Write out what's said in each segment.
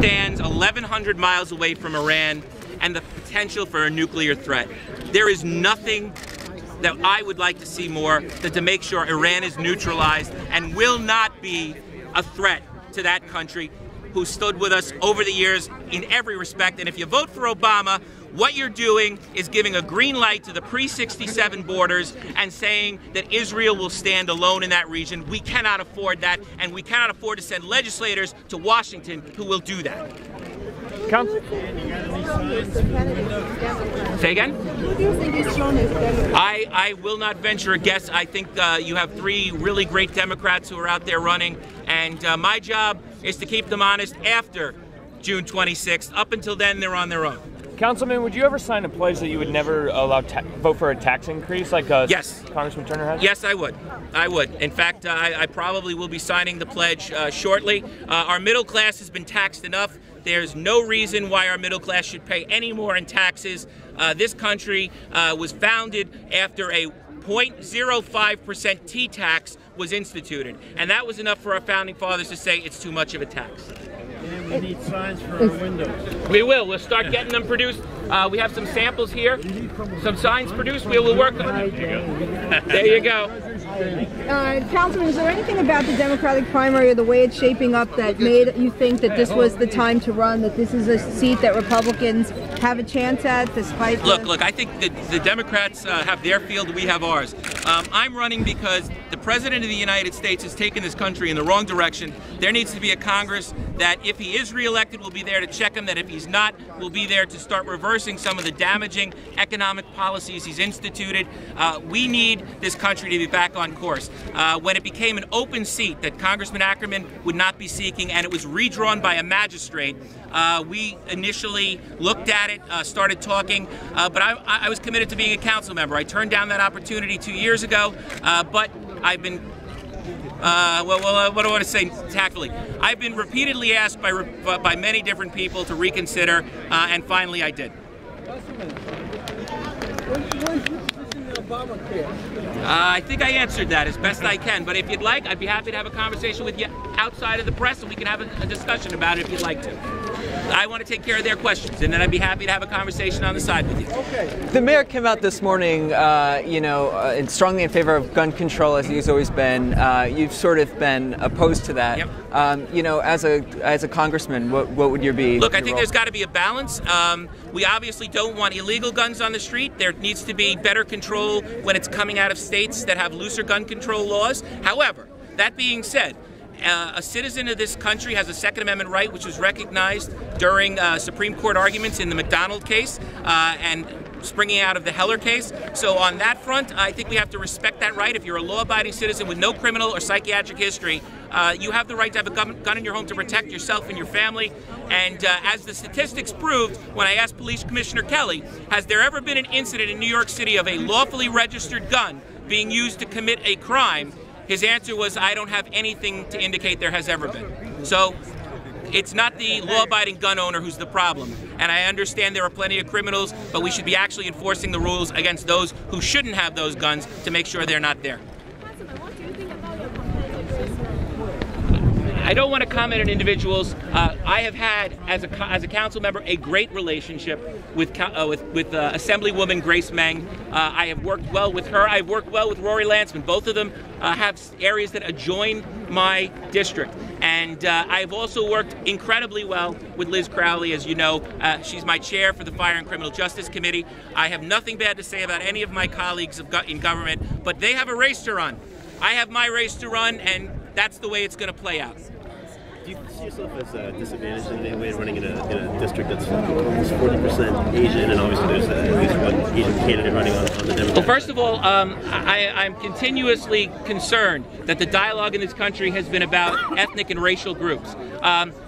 stands 1,100 miles away from Iran and the potential for a nuclear threat. There is nothing that I would like to see more than to make sure Iran is neutralized and will not be a threat to that country who stood with us over the years in every respect. And if you vote for Obama, what you're doing is giving a green light to the pre-67 borders and saying that Israel will stand alone in that region. We cannot afford that, and we cannot afford to send legislators to Washington who will do that. Say again? Who do you think is shown as Democrat? I will not venture a guess. I think you have three really great Democrats who are out there running, and my job is to keep them honest after June 26th. Up until then, they're on their own. Councilman, would you ever sign a pledge that you would never vote for a tax increase like yes. Congressman Turner has? Yes, I would. I would. In fact, I probably will be signing the pledge shortly. Our middle class has been taxed enough. There's no reason why our middle class should pay any more in taxes. This country was founded after a 0.05% T-tax was instituted. And that was enough for our founding fathers to say it's too much of a tax. And we need signs for our windows. We will. We'll start getting them produced. We have some samples here. Some signs produced. We will work on them. There you go. Councilman, is there anything about the Democratic primary or the way it's shaping up that made you think that this was the time to run, that this is a seat that Republicans have a chance at despite... Look, I think that the Democrats have their field, we have ours. I'm running because the President of the United States has taken this country in the wrong direction. There needs to be a Congress that, if he is reelected, will be there to check him, that if he's not, will be there to start reversing some of the damaging economic policies he's instituted. We need this country to be back on course. When it became an open seat that Congressman Ackerman would not be seeking, and it was redrawn by a magistrate, we initially looked at it, started talking, but I was committed to being a council member. I turned down that opportunity 2 years ago, but I've been what do I want to say tactfully? I've been repeatedly asked by many different people to reconsider, and finally I did. I think I answered that as best I can, but if you'd like, I'd be happy to have a conversation with you outside of the press, and we can have a discussion about it if you'd like to. I want to take care of their questions, and then I'd be happy to have a conversation on the side with you. Okay. The mayor came out this morning, strongly in favor of gun control, as he's always been. You've sort of been opposed to that. Yep. As a congressman, what would your be? Look, I think there's got to be a balance. We obviously don't want illegal guns on the street. There needs to be better control when it's coming out of states that have looser gun control laws. However, that being said, a citizen of this country has a Second Amendment right, which was recognized during Supreme Court arguments in the McDonald case and springing out of the Heller case. So on that front, I think we have to respect that right. If you're a law-abiding citizen with no criminal or psychiatric history, you have the right to have a gun in your home to protect yourself and your family. And as the statistics proved, when I asked Police Commissioner Kelly, has there ever been an incident in New York City of a lawfully registered gun being used to commit a crime? His answer was, I don't have anything to indicate there has ever been. So it's not the law-abiding gun owner who's the problem. And I understand there are plenty of criminals, but we should be actually enforcing the rules against those who shouldn't have those guns to make sure they're not there. What do you think about your campaign? I don't want to comment on individuals. I have had, as a council member, a great relationship with Assemblywoman Grace Meng. I have worked well with her. I've worked well with Rory Lansman. Both of them have areas that adjoin my district. And I've also worked incredibly well with Liz Crowley, as you know. She's my chair for the Fire and Criminal Justice Committee. I have nothing bad to say about any of my colleagues in government, but they have a race to run. I have my race to run, and that's the way it's going to play out. Do you see yourself as disadvantaged in any way running in a district that's almost 40% Asian, and obviously there's at least one Asian candidate running on the Democratic? Well, first of all, I'm continuously concerned that the dialogue in this country has been about ethnic and racial groups.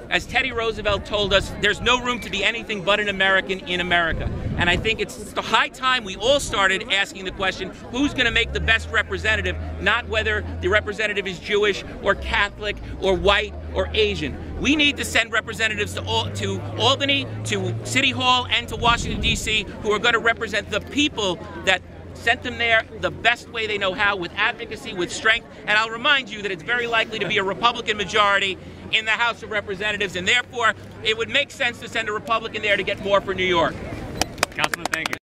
As Teddy Roosevelt told us, there's no room to be anything but an American in America. And I think it's the high time we all started asking the question, who's going to make the best representative, not whether the representative is Jewish or Catholic or white or Asian. We need to send representatives to Albany, to City Hall, and to Washington, D.C., who are going to represent the people that sent them there the best way they know how, with advocacy, with strength. And I'll remind you that it's very likely to be a Republican majority in the House of Representatives, and therefore it would make sense to send a Republican there to get more for New York. Councilman, thank you.